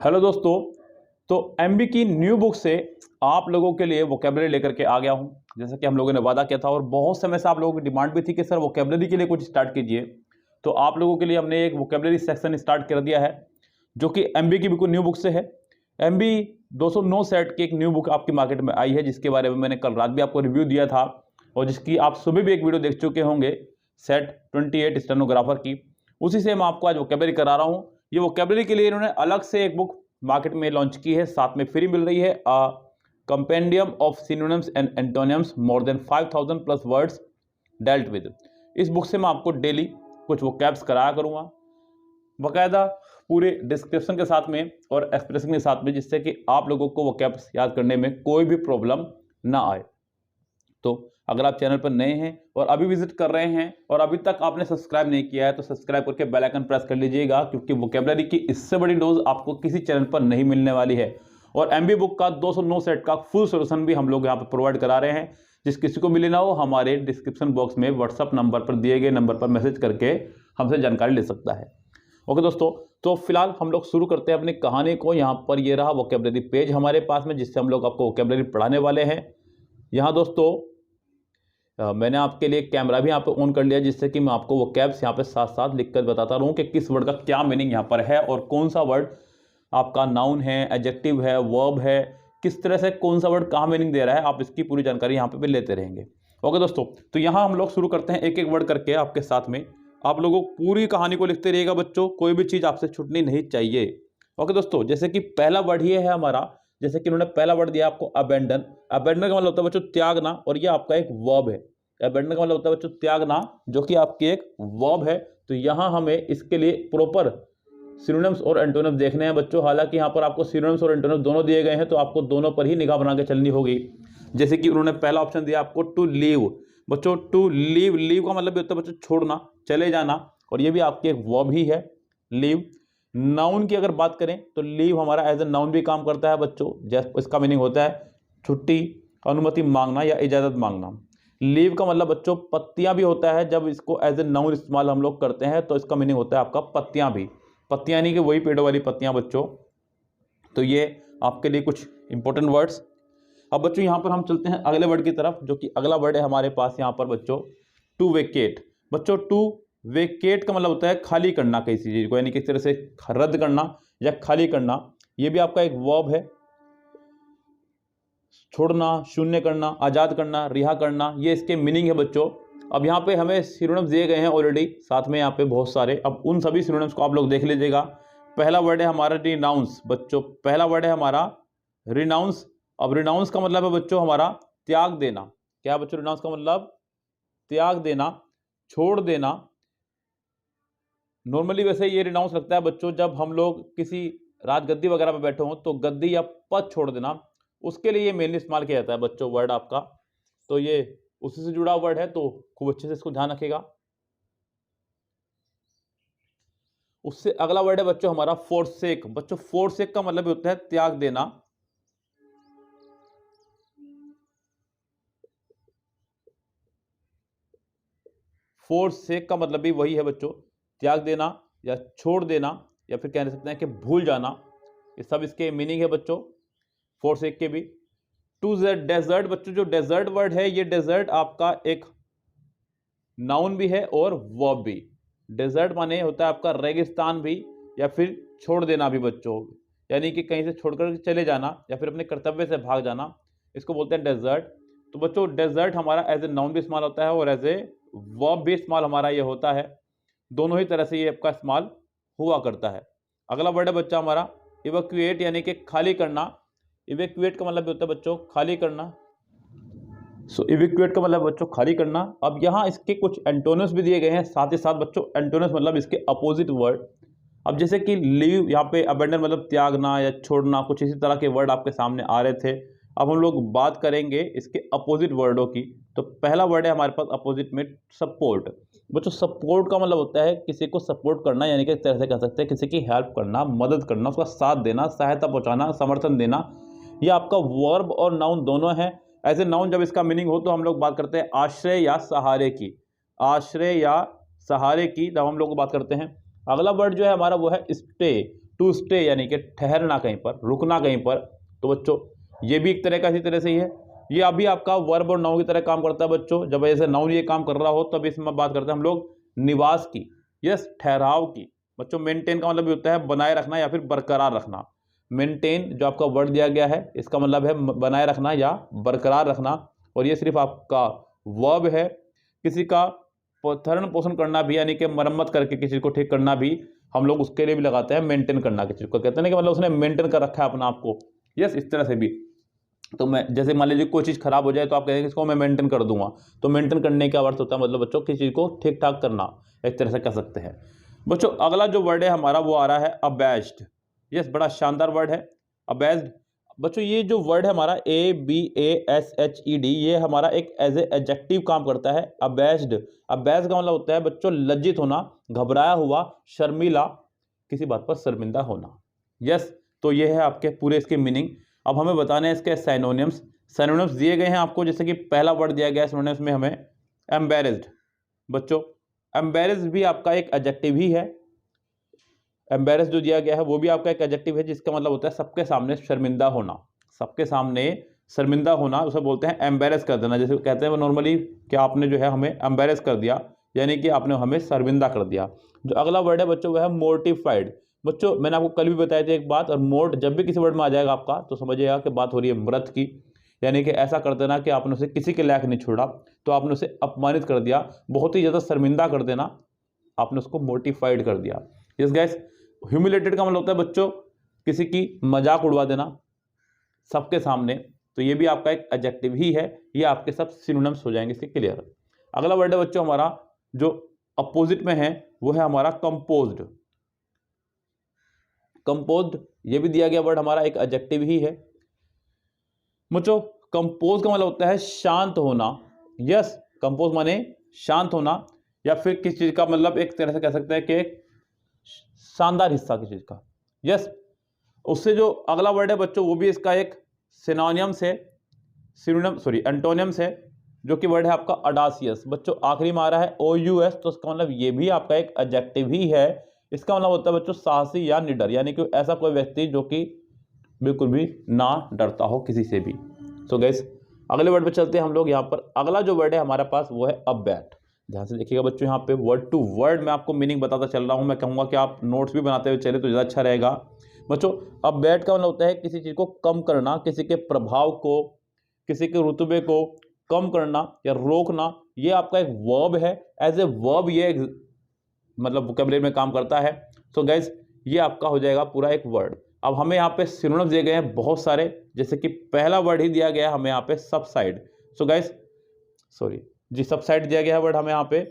Hello दोस्तों, तो MB की न्यू बुक से आप लोगों के लिए वोकेबलरी लेकर के आ गया हूं। जैसा कि हम लोगों ने वादा किया था और बहुत समय से आप लोगों की डिमांड भी थी कि सर वोकेबलरी के लिए कुछ स्टार्ट कीजिए। तो आप लोगों के लिए हमने एक वोकेबलरी सेक्शन स्टार्ट कर दिया है जो कि एमबी की बिल्कुल न्यू बुक से है। एमबी 209 सेट की एक न्यू बुक आपकी मार्केट में आई है, जिसके बारे में मैंने कल रात भी आपको रिव्यू दिया था और जिसकी आप सुबह भी एक वीडियो देख चुके होंगे, सेट 28 स्टेनोग्राफर की। उसी से मैं आपको आज वोकेबलरी करा रहा हूँ। ये वोकेबलरी के लिए इन्होंने अलग से एक बुक मार्केट में लॉन्च की है, साथ में फ्री मिल रही है compendium of synonyms and antonyms more than 5000 plus words dealt with. इस बुक से मैं आपको डेली कुछ वोकैब्स कराया करूंगा, बाकायदा पूरे डिस्क्रिप्शन के साथ में और एक्सप्रेशन के साथ में, जिससे कि आप लोगों को वोकैब्स याद करने में कोई भी प्रॉब्लम ना आए। तो अगर आप चैनल पर नए हैं और अभी विजिट कर रहे हैं और अभी तक आपने सब्सक्राइब नहीं किया है तो सब्सक्राइब करके बेल आइकन प्रेस कर लीजिएगा, क्योंकि वोकैबलरी की इससे बड़ी डोज आपको किसी चैनल पर नहीं मिलने वाली है। और एमबी बुक का 209 सेट का फुल सोल्यूशन भी हम लोग यहाँ पर प्रोवाइड करा रहे हैं। जिस किसी को मिले ना हो, हमारे डिस्क्रिप्शन बॉक्स में व्हाट्सअप नंबर पर दिए गए नंबर पर मैसेज करके हमसे जानकारी ले सकता है। ओके दोस्तों, तो फिलहाल हम लोग शुरू करते हैं अपनी कहानी को। यहाँ पर ये रहा वोकैबलरी पेज हमारे पास में, जिससे हम लोग आपको वोकैबलरी पढ़ाने वाले हैं। यहाँ दोस्तों मैंने आपके लिए कैमरा भी यहाँ पे ऑन कर लिया, जिससे कि मैं आपको वो कैब्स यहाँ पे साथ साथ लिख कर बताता रहूँ कि किस वर्ड का क्या मीनिंग यहाँ पर है और कौन सा वर्ड आपका नाउन है, एडजेक्टिव है, वर्ब है, किस तरह से कौन सा वर्ड कहाँ मीनिंग दे रहा है। आप इसकी पूरी जानकारी यहाँ पे भी लेते रहेंगे। ओके दोस्तों, तो यहाँ हम लोग शुरू करते हैं एक एक वर्ड करके आपके साथ में। आप लोगों पूरी कहानी को लिखते रहिएगा बच्चों, कोई भी चीज़ आपसे छूटनी नहीं चाहिए। ओके दोस्तों, जैसे कि पहला वर्ड ये है हमारा, जैसे कि उन्होंने पहला वर्ड दिया आपको अबेंडन। अबेंडन का मतलब होता है बच्चों त्यागना, और ये आपका एक वर्ब है। अबेंडन का मतलब होता है बच्चों त्यागना, जो कि आपकी एक वर्ब है। तो यहाँ हमें इसके लिए प्रॉपर सिनोनिम्स और एंटोनिम्स देखने हैं बच्चों। हालांकि यहाँ पर आपको सिनोनिम्स और एंटोनिम्स दोनों दिए गए हैं, तो आपको दोनों पर ही निगाह बना के चलनी होगी। जैसे कि उन्होंने पहला ऑप्शन दिया आपको टू लीव। बच्चों टू लीव, लीव का मतलब भी होता है बच्चों छोड़ना, चले जाना, और ये भी आपकी एक वर्ब ही है, लीव। नाउन की अगर बात करें तो लीव हमारा एज ए नाउन भी काम करता है बच्चों। जैसे इसका मीनिंग होता है छुट्टी, अनुमति मांगना या इजाज़त मांगना। लीव का मतलब बच्चों पत्तियां भी होता है। जब इसको एज ए नाउन इस्तेमाल हम लोग करते हैं तो इसका मीनिंग होता है आपका पत्तियां भी। पत्तियां नहीं कि वही पेड़ों वाली पत्तियां बच्चों। तो ये आपके लिए कुछ इंपॉर्टेंट वर्ड्स। अब बच्चों यहाँ पर हम चलते हैं अगले वर्ड की तरफ, जो कि अगला वर्ड है हमारे पास यहाँ पर बच्चों टू वेकेट। बच्चों टू वेकेट का मतलब होता है खाली करना किसी चीज को, यानी किसी तरह से रद्द करना या खाली करना। ये भी आपका एक वर्ब है। छोड़ना, शून्य करना, आज़ाद करना, रिहा करना, ये इसके मीनिंग है बच्चों। अब यहाँ पे हमें सिनोनिम्स दिए गए हैं ऑलरेडी, साथ में यहाँ पे बहुत सारे। अब उन सभी सिनोनिम्स को आप लोग देख लीजिएगा। पहला वर्ड है हमारा रिनाउंस बच्चों, पहला वर्ड है हमारा रिनाउंस। अब रिनाउंस का मतलब है बच्चों हमारा त्याग देना। क्या बच्चों रिनाउंस का मतलब? त्याग देना, छोड़ देना। नॉर्मली वैसे ये रिनाउंस लगता है बच्चों जब हम लोग किसी राजगद्दी वगैरह पर बैठे हों, तो गद्दी या पद छोड़ देना, उसके लिए ये मेनली इस्तेमाल किया जाता है बच्चों वर्ड आपका। तो ये उसी से जुड़ा वर्ड है, तो खूब अच्छे से इसको ध्यान रखिएगा। उससे अगला वर्ड है बच्चों हमारा फोरसेक। बच्चों फोरसेक का मतलब होता है त्याग देना। फोरसेक का मतलब भी वही है बच्चों, त्याग देना या छोड़ देना, या फिर कह सकते हैं कि भूल जाना। ये सब इसके मीनिंग है बच्चों फोरसेक के भी। टू डेजर्ट बच्चों, जो डेजर्ट वर्ड है, ये डेजर्ट आपका एक नाउन भी है और वर्ब भी। डेजर्ट माने होता है आपका रेगिस्तान भी, या फिर छोड़ देना भी बच्चों, यानी कि कहीं से छोड़कर चले जाना या फिर अपने कर्तव्य से भाग जाना, इसको बोलते हैं डेजर्ट। तो बच्चों डेजर्ट हमारा एज ए नाउन भी इस्तेमाल होता है और एज ए वर्ब भी इस्तेमाल हमारा ये होता है। दोनों ही तरह से ये आपका इस्तेमाल हुआ करता है। अगला वर्ड है बच्चा हमारा इवैक्यूएट, यानी कि खाली करना। इवैक्यूएट का मतलब भी होता है बच्चों खाली करना। सो इवैक्यूएट का मतलब बच्चों खाली करना। अब यहाँ इसके कुछ एंटोनिम्स भी दिए गए हैं साथ ही साथ बच्चों। एंटोनिम्स मतलब इसके अपोजिट वर्ड। अब जैसे कि लीव, यहाँ पे अबेंडन मतलब त्यागना या छोड़ना, कुछ इसी तरह के वर्ड आपके सामने आ रहे थे। अब हम लोग बात करेंगे इसके अपोजिट वर्डों की। तो पहला वर्ड है हमारे पास अपोजिट में सपोर्ट। बच्चों सपोर्ट का मतलब होता है किसी को सपोर्ट करना, यानी कि एक तरह से कह सकते हैं किसी की हेल्प करना, मदद करना, उसका साथ देना, सहायता पहुंचाना, समर्थन देना। ये आपका वर्ब और नाउन दोनों है। एज ए नाउन जब इसका मीनिंग हो तो हम लोग बात करते हैं आश्रय या सहारे की। आश्रय या सहारे की जब हम लोग बात करते हैं। अगला वर्ड जो है हमारा वो है स्टे। टू स्टे यानी कि ठहरना कहीं पर, रुकना कहीं पर। तो बच्चों ये भी एक तरह का इसी तरह से ही है, ये अभी आपका वर्ब और नाउन की तरह काम करता है बच्चों। जब ऐसे नाउन ये काम कर रहा हो तब इसमें बात करते हैं हम लोग निवास की, यस, ठहराव की। बच्चों मेंटेन का मतलब होता है बनाए रखना या फिर बरकरार रखना। मेंटेन जो आपका वर्ड दिया गया है इसका मतलब है बनाए रखना या बरकरार रखना, और ये सिर्फ आपका वर्ब है। किसी का भरण पोषण करना भी यानी कि मरम्मत करके किसी को ठीक करना भी हम लोग उसके लिए भी लगाते हैं मेंटेन करना, किसी को कहते हैं कि मतलब उसने मेंटेन कर रखा है अपना आप को, यस, इस तरह से भी। तो मैं जैसे मान लीजिए कोई चीज़ खराब हो जाए तो आप कहेंगे इसको मैं मेंटेन कर दूंगा, तो मेंटेन करने का अर्थ होता है मतलब बच्चों किसी चीज़ को ठीक ठाक करना, एक तरह से कह सकते हैं। बच्चों अगला जो वर्ड है हमारा वो आ रहा है अबैज्ड, यस, बड़ा शानदार वर्ड है अबैज्ड। बच्चों ये जो वर्ड है हमारा ABASHED, ये हमारा एक एज ए एडजेक्टिव काम करता है। अबैज्ड, अबैज्ड का मतलब होता है बच्चों लज्जित होना, घबराया हुआ, शर्मिला, किसी बात पर शर्मिंदा होना, यस। तो ये है आपके पूरे इसके मीनिंग। अब हमें बताने हैं इसके साइनोनिम्स। साइनोनिम्स दिए गए हैं आपको, जैसे कि पहला वर्ड दिया गया है सिनोनिम्स में हमें एम्बैरेस्ड। बच्चों एम्बैरेस्ड भी आपका एक एडजेक्टिव ही है। एम्बैरेस्ड जो दिया गया है वो भी आपका एक एडजेक्टिव है जिसका मतलब होता है सबके सामने शर्मिंदा होना, सबके सामने शर्मिंदा होना, उसे बोलते हैं एम्बैरेस कर देना। जैसे कहते हैं वो नॉर्मली कि आपने जो है हमें एम्बैरेस कर दिया, यानी कि आपने हमें शर्मिंदा कर दिया। जो अगला वर्ड है बच्चों वह है मोर्टिफाइड। बच्चों मैंने आपको कल भी बताई थी एक बात, और मोर्ट जब भी किसी वर्ड में आ जाएगा आपका तो समझिएगा कि बात हो रही है मृत की, यानी कि ऐसा कर देना कि आपने उसे किसी के लायक नहीं छोड़ा, तो आपने उसे अपमानित कर दिया, बहुत ही ज़्यादा शर्मिंदा कर देना, आपने उसको मोर्टिफाइड कर दिया। यस गाइस, ह्यूमिलेटेड का मतलब होता है बच्चों किसी की मजाक उड़वा देना सबके सामने, तो ये भी आपका एक एडजेक्टिव ही है। ये आपके सब सिनोनिम्स हो जाएंगे इसके क्लियर। अगला वर्ड है बच्चों हमारा जो अपोजिट में है वो है हमारा कंपोज्ड। कंपोज्ड ये भी दिया गया वर्ड हमारा एक एडजेक्टिव ही है। बच्चों कंपोज का मतलब होता है शांत होना, यस, कंपोज माने शांत होना, या फिर किसी चीज का मतलब एक तरह से कह सकते हैं कि शानदार हिस्सा किसी चीज का, यस। उससे जो अगला वर्ड है बच्चों वो भी इसका एक सिनोनिम्स है, एंटोनिम्स है, जो कि वर्ड है आपका ऑडासियस। बच्चों आखिरी में आ रहा है OUS, तो इसका मतलब ये भी आपका एक एडजेक्टिव ही है। इसका मतलब होता है बच्चों साहसी या निडर, यानी कि ऐसा कोई व्यक्ति जो कि बिल्कुल भी ना डरता हो किसी से भी। सो गाइस अगले वर्ड पे चलते हैं हम लोग। यहाँ पर अगला जो वर्ड है हमारे पास वो है अबैट। ध्यान से देखिएगा बच्चों, यहाँ पे वर्ड टू वर्ड मैं आपको मीनिंग बताता चल रहा हूँ। मैं कहूँगा कि आप नोट्स भी बनाते हुए चले तो ज़्यादा अच्छा रहेगा। बच्चों अबैट का मतलब होता है किसी चीज़ को कम करना, किसी के प्रभाव को, किसी के रुतबे को कम करना या रोकना। ये आपका एक वर्ब है, एज ए वर्ब ये मतलब वोकैबुलरी में काम करता है। सो गाइज ये आपका हो जाएगा पूरा एक वर्ड। अब हमें यहाँ पे सिनोनिम्स दिए गए हैं बहुत सारे, जैसे कि पहला वर्ड ही दिया गया है हमें यहाँ पे सबसाइड। सो गाइज सॉरी जी, सबसाइड दिया गया है वर्ड हमें यहाँ पे।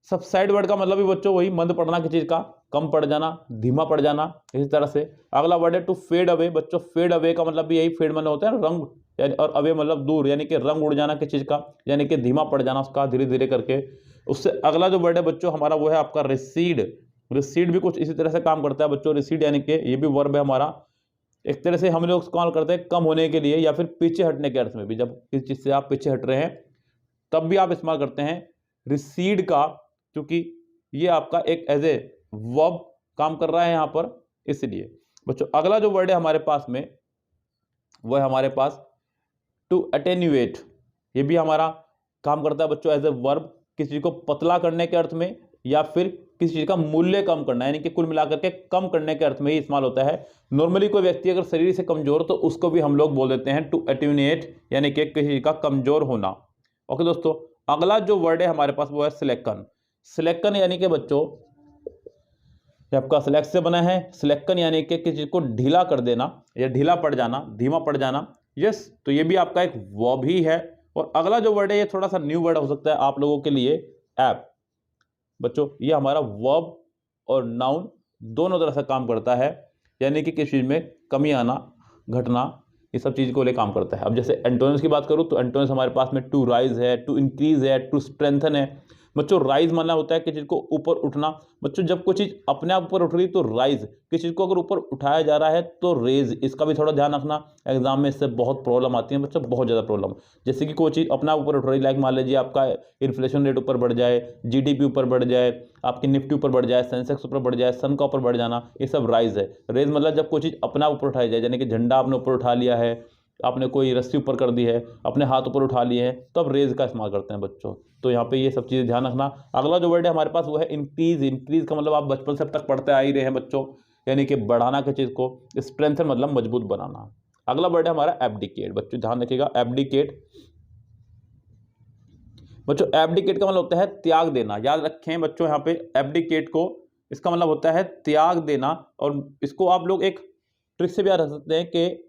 सबसाइड वर्ड का मतलब भी बच्चों वही मंद पड़ना, किसी चीज का कम पड़ जाना, धीमा पड़ जाना, इसी तरह से। अगला वर्ड है टू फेड अवे। बच्चों फेड अवे का मतलब भी यही, फेड मतलब होता है रंग, यानी और अवे मतलब दूर, यानी कि रंग उड़ जाना किसी चीज का, यानी कि धीमा पड़ जाना उसका धीरे धीरे करके। उससे अगला जो वर्ड है बच्चों हमारा वो है आपका रिसीड। रिसीड भी कुछ इसी तरह से काम करता है बच्चों। रिसीड यानी कि ये भी वर्ब है हमारा, एक तरह से हम लोग इस्तेमाल करते हैं कम होने के लिए या फिर पीछे हटने के अर्थ में भी। जब किसी चीज से आप पीछे हट रहे हैं तब भी आप इस्तेमाल करते हैं रिसीड का, क्योंकि ये आपका एक एज ए वर्ब काम कर रहा है यहाँ पर, इसलिए। बच्चों अगला जो वर्ड है हमारे पास में वो है हमारे पास टू अटेन्यूएट। ये भी हमारा काम करता है बच्चों एज ए वर्ब, किसी चीज को पतला करने के अर्थ में या फिर किसी चीज का मूल्य कम करना, यानी कि कुल मिलाकर के कम करने के अर्थ में ही इस्तेमाल होता है। नॉर्मली कोई व्यक्ति अगर शरीर से कमजोर तो उसको भी हम लोग बोल देते हैं टू अटेन्यूएट, यानी कि किसी चीज का कमजोर होना। ओके दोस्तों, अगला जो वर्ड है हमारे पास वो है स्लेकन। स्लेकन यानी कि बच्चों आपका स्लेक्ट से बना है। स्लेकन यानी कि किसी चीज को ढीला कर देना या ढीला पड़ जाना, धीमा पड़ जाना, यस। तो ये भी आपका एक वर्ब ही है। और अगला जो वर्ड है ये थोड़ा सा न्यू वर्ड हो सकता है आप लोगों के लिए, ऐप। बच्चों ये हमारा वर्ब और नाउन दोनों तरह से काम करता है, यानी कि किसी चीज में कमी आना, घटना, ये सब चीज को ले काम करता है। अब जैसे एंटोनिम्स की बात करूं तो एंटोनिम्स हमारे पास में टू राइज है, टू इंक्रीज है, टू स्ट्रेंथन है। बच्चों राइज मानना होता है किसी चीज को ऊपर उठना। बच्चों जब कोई चीज अपने आप ऊपर उठ रही तो राइज, किसी चीज को अगर ऊपर उठाया जा रहा है तो रेज, इसका भी थोड़ा ध्यान रखना। एग्जाम में इससे बहुत प्रॉब्लम आती है बच्चों, बहुत ज्यादा प्रॉब्लम। जैसे कि कोई चीज अपना ऊपर उठ रही, लाइक मान लीजिए आपका इन्फ्लेशन रेट ऊपर बढ़ जाए, जीडीपी ऊपर बढ़ जाए, आपकी निफ्टी ऊपर बढ़ जाए, सेंसेक्स ऊपर बढ़ जाए, सन का ऊपर बढ़ जाना, ये सब राइज है। रेज मतलब जब कोई चीज अपना ऊपर उठाई जाए, यानी कि झंडा आपने ऊपर उठा लिया है, आपने कोई रस्सी ऊपर कर दी है, अपने हाथ ऊपर उठा लिए हैं, तो अब रेज का इस्तेमाल करते हैं बच्चों। तो यहाँ पे ये सब चीज़ें ध्यान रखना। अगला जो वर्ड है हमारे पास वो है इंक्रीज। इंक्रीज का मतलब आप बचपन से अब तक पढ़ते आ ही रहे हैं बच्चों, यानी कि बढ़ाना किसी चीज़ को। स्ट्रेंथन मतलब मजबूत बनाना। अगला वर्ड है हमारा एब्डिकेट। बच्चों ध्यान रखिएगा, एब्डिकेट। बच्चों एब्डिकेट का मतलब होता है त्याग देना। याद रखें बच्चों यहाँ पे एब्डिकेट को, इसका मतलब होता है त्याग देना। और इसको आप लोग एक ट्रिक से भी याद रख सकते हैं कि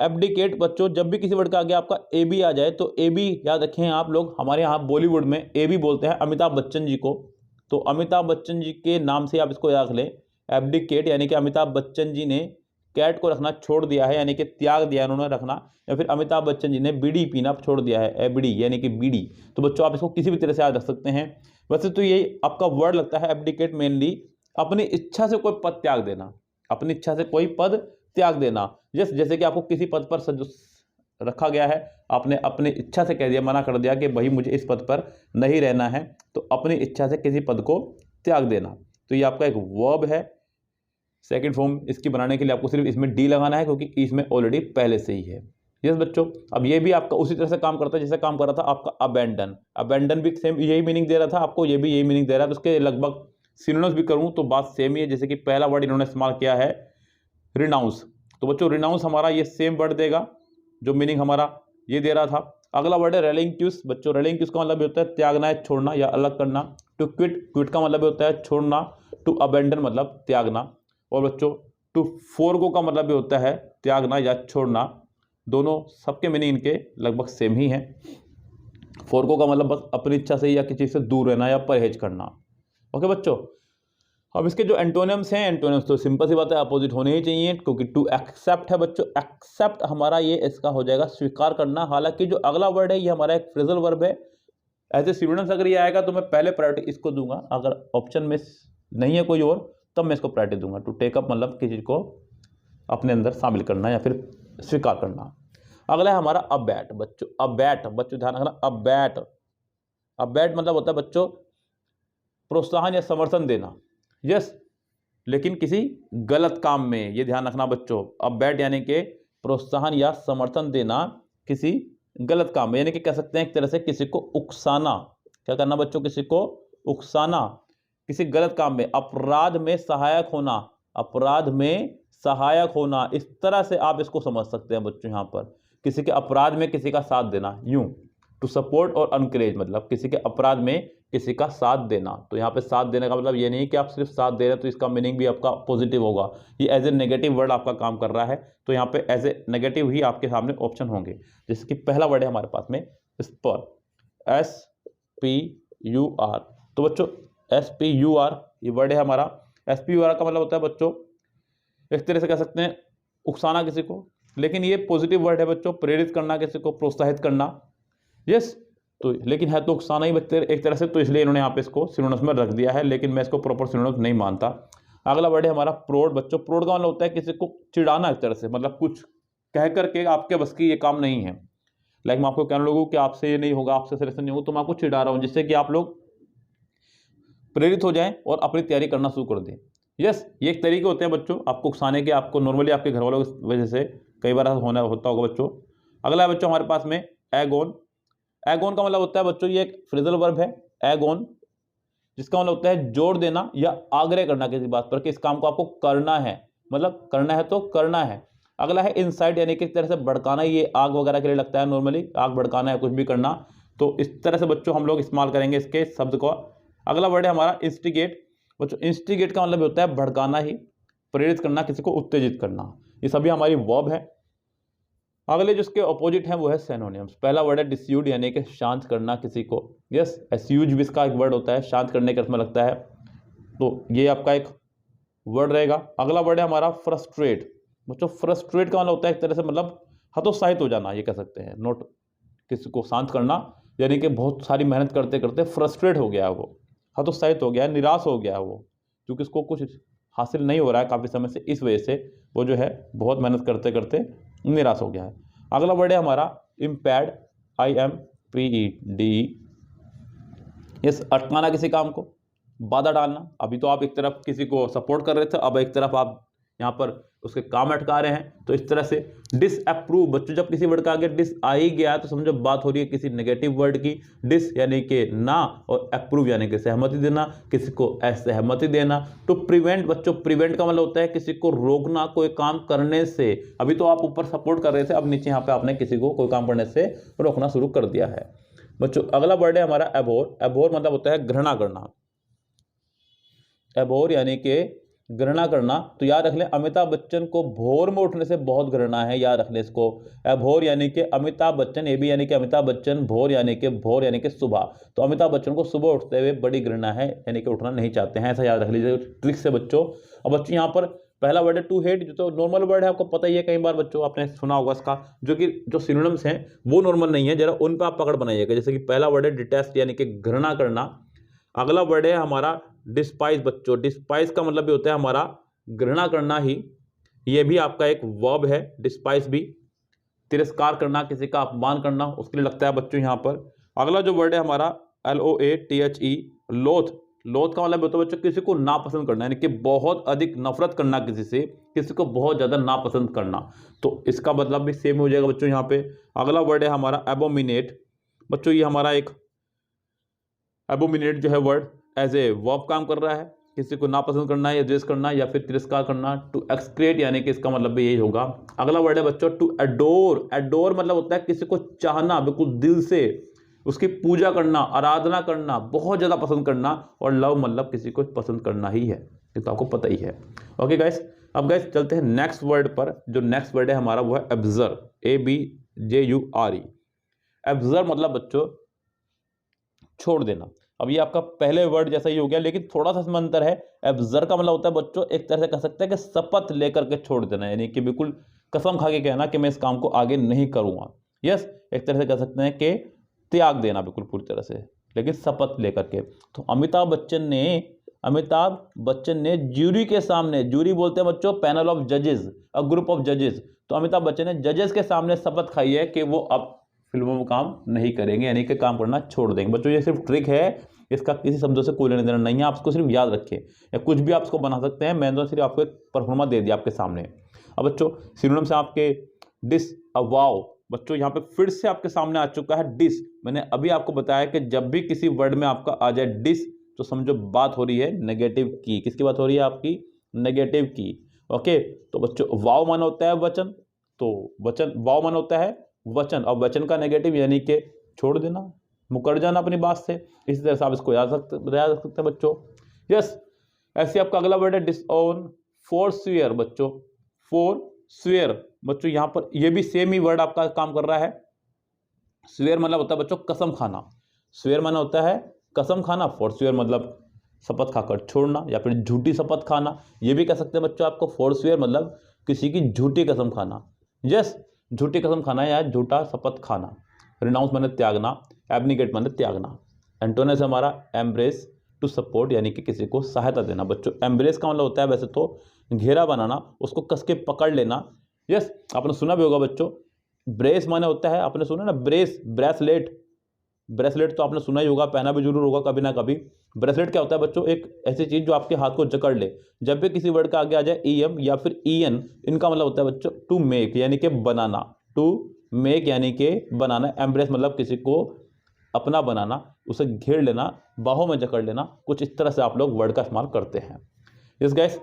एब्डिकेट बच्चों जब भी किसी वर्ड का आगे आपका ए बी आ जाए तो ए बी याद रखें आप लोग, हमारे यहाँ बॉलीवुड में ए बी बोलते हैं अमिताभ बच्चन जी को। तो अमिताभ बच्चन जी के नाम से आप इसको याद रख लें, एब्डिकेट, यानी कि अमिताभ बच्चन जी ने कैट को रखना छोड़ दिया है, यानी कि त्याग दिया उन्होंने रखना। या फिर अमिताभ बच्चन जी ने बीड़ी पीना छोड़ दिया है, एबडी यानी कि बीड़ी। तो बच्चों आप इसको किसी भी तरह से याद रख सकते हैं। वैसे तो ये आपका वर्ड लगता है एब्डिकेट मेनली अपनी इच्छा से कोई पद त्याग देना, अपनी इच्छा से कोई पद त्याग देना। जैसे कि आपको किसी पद पर रखा गया है, आपने अपनी इच्छा से कह दिया, मना कर दिया कि भाई मुझे इस पद पर नहीं रहना है, तो अपनी इच्छा से किसी पद को त्याग देना। तो ये आपका एक वर्ब है। सेकंड फॉर्म इसकी बनाने के लिए आपको सिर्फ इसमें डी लगाना है, क्योंकि इसमें ऑलरेडी पहले से ही है। यस बच्चों, अब ये भी आपका उसी तरह से काम करता है जैसे काम कर रहा था आपका अबैंडन। अबैंडन भी सेम यही मीनिंग दे रहा था आपको, ये भी यही मीनिंग दे रहा है। तो उसके लगभग सिनोनिम्स भी करूँ तो बात सेम ही है। जैसे कि पहला वर्ड इन्होंने इस्तेमाल किया है रिनाउंस, तो बच्चों रिनाउंस हमारा ये सेम वर्ड देगा जो मीनिंग हमारा ये दे रहा था। अगला वर्ड है रेलिंक्यूस। बच्चों रेलिंक्यूस का मतलब होता है त्यागना है, छोड़ना या अलग करना। टू क्विट, क्विट का मतलब होता है छोड़ना। टू अबैंडन मतलब त्यागना। और बच्चों टू फोरगो का मतलब भी होता है त्यागना या छोड़ना। दोनों सबके मीनिंग इनके लगभग सेम ही हैं। फोरगो का मतलब बस अपनी इच्छा से या किसी से दूर रहना या परहेज करना। ओके बच्चों, अब इसके जो एंटोनिम्स हैं, एंटोनिम्स तो सिंपल सी बात है, अपोजिट होने ही चाहिए, क्योंकि टू एक्सेप्ट है बच्चों। एक्सेप्ट हमारा ये इसका हो जाएगा स्वीकार करना। हालांकि जो अगला वर्ड है ये हमारा एक फ्रेजल वर्ब है। एज ए सिनोनिम्स अगर ये आएगा तो मैं पहले प्रायोरिटी इसको दूंगा, अगर ऑप्शन में नहीं है कोई और तब मैं इसको प्रायोरिटी दूंगा। टू टेक अप मतलब किसी चीज को अपने अंदर शामिल करना या फिर स्वीकार करना। अगला है हमारा अबैट। बच्चों अबैट, बच्चों ध्यान रखना, अबैट। अबैट मतलब होता है बच्चों प्रोत्साहन या समर्थन देना। यस, लेकिन किसी गलत काम में, ये ध्यान रखना बच्चों। अबैट यानी कि प्रोत्साहन या समर्थन देना किसी गलत काम में, यानी कि कह सकते हैं एक तरह से किसी को उकसाना। क्या करना बच्चों? किसी को उकसाना किसी गलत काम में। अपराध में सहायक होना, अपराध में सहायक होना, इस तरह से आप इसको समझ सकते हैं बच्चों। यहाँ पर किसी के अपराध में किसी का साथ देना, यूं। टू सपोर्ट और अनकरेज मतलब किसी के अपराध में किसी का साथ देना। तो यहाँ पे साथ देने का मतलब ये नहीं कि आप सिर्फ साथ दे रहे हैं तो इसका मीनिंग भी आपका पॉजिटिव होगा। ये एज ए नेगेटिव वर्ड आपका काम कर रहा है, तो यहाँ पे एज ए नेगेटिव ही आपके सामने ऑप्शन होंगे। जैसे कि पहला वर्ड है हमारे पास में स्पर, SPUR। तो बच्चों SPUR ये वर्ड है हमारा। SPUR का मतलब होता है बच्चों एक तरह से कह सकते हैं उकसाना किसी को, लेकिन ये पॉजिटिव वर्ड है बच्चों, प्रेरित करना, किसी को प्रोत्साहित करना। यस, तो लेकिन है तो उकसाना ही बच्चे एक तरह से, तो इसलिए इन्होंने यहाँ पे इसको सिनोनिम्स में रख दिया है, लेकिन मैं इसको प्रॉपर सिनोनिम्स नहीं मानता। अगला वर्ड है हमारा प्रोड। बच्चों प्रोड का मतलब होता है किसी को चिढ़ाना एक तरह से, मतलब कुछ कह करके आपके बस की ये काम नहीं है। लाइक मैं आपको कहने लगूँ कि आपसे ये नहीं होगा, आपसे सिलेक्शन नहीं होगा, तो मैं आपको चिढ़ा रहा हूँ जिससे कि आप लोग प्रेरित हो जाएं और अपनी तैयारी करना शुरू कर दें। यस, ये एक तरीके होते हैं बच्चों आपको उकसाने के, आपको नॉर्मली आपके घर वालों की वजह से कई बार होता होगा बच्चों। अगला है बच्चों हमारे पास में एगोन। एगोन का मतलब होता है बच्चों ये एक फ्रेजल वर्ब है एगोन, जिसका मतलब होता है जोर देना या आग्रह करना किसी बात पर कि इस काम को आपको करना है, मतलब करना है तो करना है। अगला है इंसाइट, यानी कि इस तरह से भड़काना, ये आग वगैरह के लिए लगता है नॉर्मली, आग भड़काना है कुछ भी करना, तो इस तरह से बच्चों हम लोग इस्तेमाल करेंगे इसके शब्द को। अगला वर्ड है हमारा इंस्टिगेट। बच्चों इंस्टिगेट का मतलब होता है भड़काना ही, प्रेरित करना, किसी को उत्तेजित करना। ये सभी हमारी वर्ब है। अगले जो इसके ऑपोजिट है वो है सिनोनिम्स। पहला वर्ड है डिस्यूड, यानी कि शांत करना किसी को। यस, एस्यूज भी इसका एक वर्ड होता है, शांत करने के अर्थ में लगता है, तो ये आपका एक वर्ड रहेगा। अगला वर्ड है हमारा फ्रस्ट्रेट। बच्चों फ्रस्ट्रेट का मतलब होता है एक तरह से मतलब हतोत्साहित हो जाना, ये कह सकते हैं। नोट किसी को शांत करना, यानी कि बहुत सारी मेहनत करते करते फ्रस्ट्रेट हो गया है वो, हतोत्साहित हो गया है, निराश हो गया है वो, क्योंकि उसको कुछ हासिल नहीं हो रहा है काफ़ी समय से, इस वजह से वो जो है बहुत मेहनत करते करते निराश हो गया है। अगला वर्ड है हमारा इम्पैड, IMPED। यस, अटकाना किसी काम को, बाधा डालना। अभी तो आप एक तरफ किसी को सपोर्ट कर रहे थे, अब एक तरफ आप यहाँ पर उसके काम अटका रहे हैं, तो इस तरह से डिसअप्रूव। बच्चों जब किसी वर्ड का आगे डिस आ ही गया तो समझो बात हो रही है किसी नेगेटिव वर्ड की। डिस यानी कि ना, और अप्रूव यानी कि सहमति देना, किसी को असहमति देना। तो प्रिवेंट, बच्चों प्रिवेंट का मतलब होता है किसी को रोकना कोई काम करने से। अभी तो आप ऊपर सपोर्ट कर रहे थे, अब नीचे यहाँ पे आपने किसी को कोई काम करने से रोकना शुरू कर दिया है। बच्चों अगला वर्ड है हमारा एबोर। एबोर मतलब होता है घृणा करना। एबोर यानी कि घृणा करना। तो याद रख लें, अमिताभ बच्चन को भोर में उठने से बहुत घृणा है, याद रख लें इसको। एबोर यानी कि अमिताभ बच्चन, ए बी यानी कि अमिताभ बच्चन, भोर यानी कि सुबह। तो अमिताभ बच्चन को सुबह उठते हुए बड़ी घृणा है, यानी कि उठना नहीं चाहते हैं, ऐसा याद रख लीजिए ट्रिक से बच्चों। अब बच्चों यहाँ पर पहला वर्ड है टू हेट, जो तो नॉर्मल वर्ड है, आपको पता ही है, कई बार बच्चों आपने सुना होगा इसका, जो कि जो सिनोनिम्स हैं वो नॉर्मल नहीं है, जरा उन पर आप पकड़ बनाइएगा। जैसे कि पहला वर्ड है डिटेस्ट यानी कि घृणा करना। अगला वर्ड है हमारा डिस्पाइज। बच्चों डिस्पाइज का मतलब भी होता है हमारा घृणा करना ही, ये भी आपका एक वर्ब है डिस्पाइज भी। तिरस्कार करना, किसी का अपमान करना, उसके लिए लगता है बच्चों यहाँ पर। अगला जो वर्ड है हमारा LOATHE, लोथ। लोथ का मतलब होता है बच्चों किसी को नापसंद करना, यानी कि बहुत अधिक नफरत करना किसी से, किसी को बहुत ज़्यादा नापसंद करना। तो इसका मतलब भी सेम हो जाएगा बच्चों यहाँ पे। अगला वर्ड है हमारा एबोमिनेट। बच्चों ये हमारा एक एबोमिनेट जो है वर्ड एज ए वर्ब काम कर रहा है, किसी को नापसंद करना या द्वेष करना या फिर तिरस्कार करना। टू एक्सक्रेट यानी कि इसका मतलब भी यही होगा। अगला वर्ड है बच्चों टू एडोर। एडोर मतलब होता है किसी को चाहना बिल्कुल दिल से, उसकी पूजा करना, आराधना करना, बहुत ज़्यादा पसंद करना। और लव मतलब किसी को पसंद करना ही है, ये तो आपको पता ही है। ओके गाइस, अब गाइस चलते हैं नेक्स्ट वर्ड पर। जो नेक्स्ट वर्ड है हमारा वो है एब्जर्व, ABJURE। एब्जर्व मतलब बच्चों छोड़ देना। अब ये आपका पहले वर्ड जैसा ही हो गया, लेकिन थोड़ा सा इसमें अंतर है। एब्जर्व का मतलब होता है बच्चों एक तरह से कह सकते हैं कि शपथ लेकर के छोड़ देना, यानी कि बिल्कुल कसम खा के कहना कि मैं इस काम को आगे नहीं करूंगा। यस, एक तरह से कह सकते हैं कि त्याग देना बिल्कुल पूरी तरह से, लेकिन शपथ लेकर के। तो अमिताभ बच्चन ने ज्यूरी के सामने, ज्यूरी बोलते हैं बच्चों पैनल ऑफ जजेस, अ ग्रुप ऑफ जजेस। तो अमिताभ बच्चन ने जजेस के सामने शपथ खाई है कि वो अब फिल्मों में काम नहीं करेंगे, यानी कि काम करना छोड़ देंगे। बच्चों ये सिर्फ ट्रिक है, इसका किसी शब्दों से कोई लेना देना नहीं है, आप इसको सिर्फ याद रखें, या कुछ भी आप इसको बना सकते हैं। मैंने तो सिर्फ आपको एक परफॉर्मा दे दिया आपके सामने। अब बच्चों सिनोनिम से आपके डिस, अवाव। बच्चों यहाँ पे फिर से आपके सामने आ चुका है डिस। मैंने अभी आपको बताया कि जब भी किसी वर्ड में आपका आ जाए डिस, तो समझो बात हो रही है नेगेटिव की। किसकी बात हो रही है? आपकी नेगेटिव की। ओके, तो बच्चों वाव माना होता है वचन, तो वचन वाव माना होता है वचन, और वचन का नेगेटिव यानी कि छोड़ देना, मुकर जाना अपनी बात से। इसी तरह से आप इसको याद रख सकते हैं बच्चों। यस, ऐसे आपका अगला वर्ड है डिसओन, फोरस्वेयर। बच्चों फोरस्वेयर, बच्चों यहाँ पर ये भी सेम ही वर्ड आपका काम कर रहा है। स्वेयर मतलब होता है बच्चों कसम खाना, स्वेयर माना होता है कसम खाना, फोरस्वेयर मतलब शपथ खाकर छोड़ना या फिर झूठी शपथ खाना। ये भी कह सकते हैं बच्चों आपको फोरस्वेयर मतलब किसी की झूठी कसम खाना। यस, झूठी कसम खाना या झूठा शपथ खाना। रिनाउंस माने त्यागना, एब्निकेट माने त्यागना। एंटोनिम्स हमारा एम्ब्रेस, टू सपोर्ट यानी कि किसी को सहायता देना। बच्चों एम्ब्रेस का मतलब होता है वैसे तो घेरा बनाना, उसको कस के पकड़ लेना। यस, आपने सुना भी होगा बच्चों, ब्रेस माने होता है, आपने सुना ना ब्रेस, ब्रेसलेट। ब्रेसलेट तो आपने सुना ही होगा, पहना भी जरूर होगा कभी ना कभी। ब्रेसलेट क्या होता है बच्चों? एक ऐसी चीज जो आपके हाथ को जकड़ ले। जब भी किसी वर्ड का आगे आ जाए EM या फिर EN, इनका मतलब होता है बच्चों टू मेक यानी कि बनाना, टू मेक यानी कि बनाना। एम्ब्रेस मतलब किसी को अपना बनाना, उसे घेर लेना, बाहों में जकड़ लेना, कुछ इस तरह से आप लोग वर्ड का इस्तेमाल करते हैं। यस गाइस,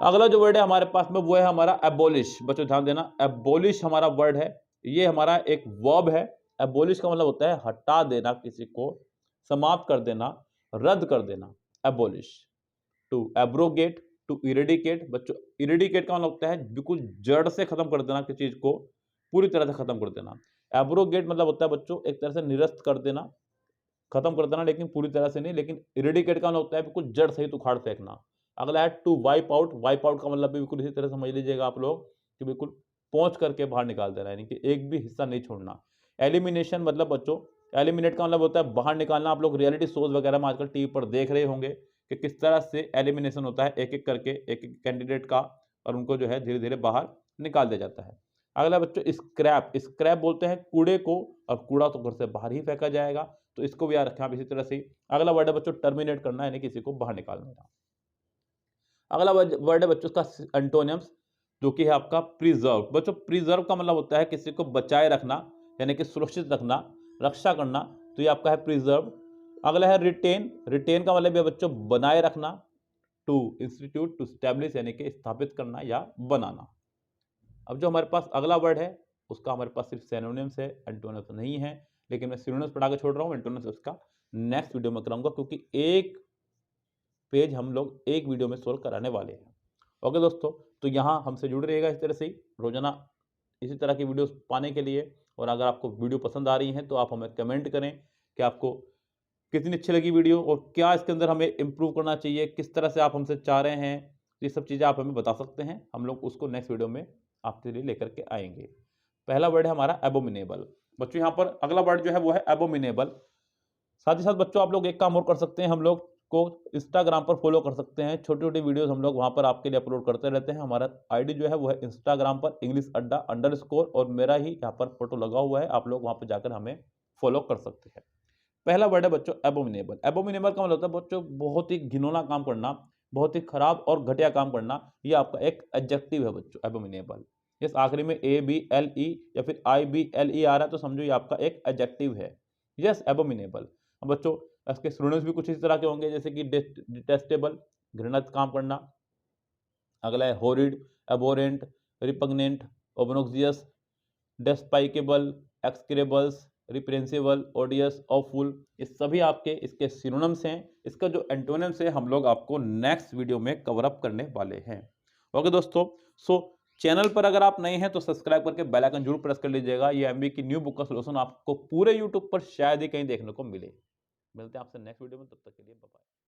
अगला जो वर्ड है हमारे पास में वो है हमारा एबोलिश। बच्चों ध्यान देना, एबोलिश हमारा वर्ड है, ये हमारा एक वर्ब है। एबोलिश का मतलब होता है हटा देना, किसी को समाप्त कर देना, रद्द कर देना। Abolish, to abrogate, to eradicate. बच्चों इरेडिकेट का मतलब होता है बिल्कुल जड़ से खत्म कर देना, किसी चीज को पूरी तरह से खत्म कर देना। एब्रोगेट मतलब होता है बच्चों एक तरह से निरस्त कर देना, खत्म कर देना, लेकिन पूरी तरह से नहीं। लेकिन इरेडिकेट का मतलब होता है बिल्कुल जड़ सहित उखाड़ फेंकना। अगला है to wipe out. Wipe out का मतलब भी बिल्कुल इसी तरह समझ लीजिएगा आप लोग कि बिल्कुल पहुंच करके बाहर निकाल देना, यानी कि एक भी हिस्सा नहीं छोड़ना। एलिमिनेशन मतलब बच्चों एलिमिनेट का मतलब होता है बाहर निकालना। आप लोग रियलिटी शोज वगैरह में आजकल टीवी पर देख रहे होंगे कि किस तरह से एलिमिनेशन होता है, एक एक करके एक एक कैंडिडेट का, और उनको जो है धीरे धीरे बाहर निकाल दिया जाता है। अगला बच्चों स्क्रैप, स्क्रैप बोलते हैं कूड़े को, और कूड़ा तो घर से बाहर ही फेंका जाएगा, तो इसको भी याद रखें आप इसी तरह से। अगला वर्ड है बच्चों टर्मिनेट करना, यानी किसी को बाहर निकाल देना। अगला वर्ड है बच्चों इसका एंटोनियम्स, जो कि है आपका प्रिजर्व। बच्चों प्रिजर्व का मतलब होता है किसी को बचाए रखना, यानी कि सुरक्षित रखना, रक्षा करना, तो ये आपका है प्रिजर्व। अगला है रिटेन, रिटेन का मतलब है बच्चों बनाए रखना, टू इंस्टीट्यूट, टू स्टैब्लिश, यानी कि स्थापित करना या बनाना। अब जो हमारे पास अगला वर्ड है उसका हमारे पास सिर्फ सिनोनिम्स है, एंटोनिम्स नहीं है, लेकिन मैं सिनोनिम्स पढ़ा के छोड़ रहा हूँ, एंटोनिम्स उसका नेक्स्ट वीडियो में कराऊंगा, क्योंकि एक पेज हम लोग एक वीडियो में सोल्व कराने वाले हैं। ओके दोस्तों, तो यहाँ हमसे जुड़ रहिएगा इस तरह से ही रोजाना इसी तरह की वीडियोस पाने के लिए। और अगर आपको वीडियो पसंद आ रही है तो आप हमें कमेंट करें कि आपको कितनी अच्छी लगी वीडियो, और क्या इसके अंदर हमें इम्प्रूव करना चाहिए, किस तरह से आप हमसे चाह रहे हैं, ये सब चीज़ें आप हमें बता सकते हैं। हम लोग उसको नेक्स्ट वीडियो में आपके लिए लेकर के आएंगे। पहला वर्ड है हमारा एबोमिनेबल। बच्चों यहाँ पर अगला वर्ड जो है वो है एबोमिनेबल। साथ ही साथ बच्चों आप लोग एक काम और कर सकते हैं, हम लोग को इंस्टाग्राम पर फॉलो कर सकते हैं। छोटी छोटी वीडियोस हम लोग वहां पर आपके लिए अपलोड करते रहते हैं। हमारा आईडी जो है वो है इंस्टाग्राम पर इंग्लिश अड्डा _ और मेरा ही यहाँ पर फोटो लगा हुआ है, आप लोग वहां पर जाकर हमें फॉलो कर सकते हैं। पहला वर्ड है बच्चों एबोमिनेबल। एबोमिनेबल का मतलब होता है बच्चों बहुत ही घिनौना काम करना, बहुत ही खराब और घटिया काम करना। ये आपका एक एडजेक्टिव है बच्चों एबोमिनेबल। इस आखिरी में ABLE या फिर IBLE आ रहा है तो समझो ये आपका एक एडजेक्टिव है। Yes abominable. अब बच्चों इसके सिनोनिम्स भी कुछ इस तरह के होंगे, जैसे कि डिटेस्टेबल, घृणित काम करना। अगला है हॉरिड, एबोरेंट, रिपग्नेंट, ओबनोक्सियस, डेस्पाइकेबल, एक्सक्रेबल्स, रिप्रेंसिबल, ओडियस, ऑफुल, ये सभी आपके इसके सिनोनिम्स हैं। इसका जो एंटोनिम्स है हम लोग आपको नेक्स्ट वीडियो में कवर अप करने वाले हैं। ओके दोस्तों, सो चैनल पर अगर आप नए हैं तो सब्सक्राइब करके बेल आइकन जरूर प्रेस कर लीजिएगा। ये एमबी की न्यू बुक का सोल्यूशन आपको पूरे यूट्यूब पर शायद ही कहीं देखने को मिले। मिलते हैं आपसे नेक्स्ट वीडियो में, तब तक के लिए बाय बाय।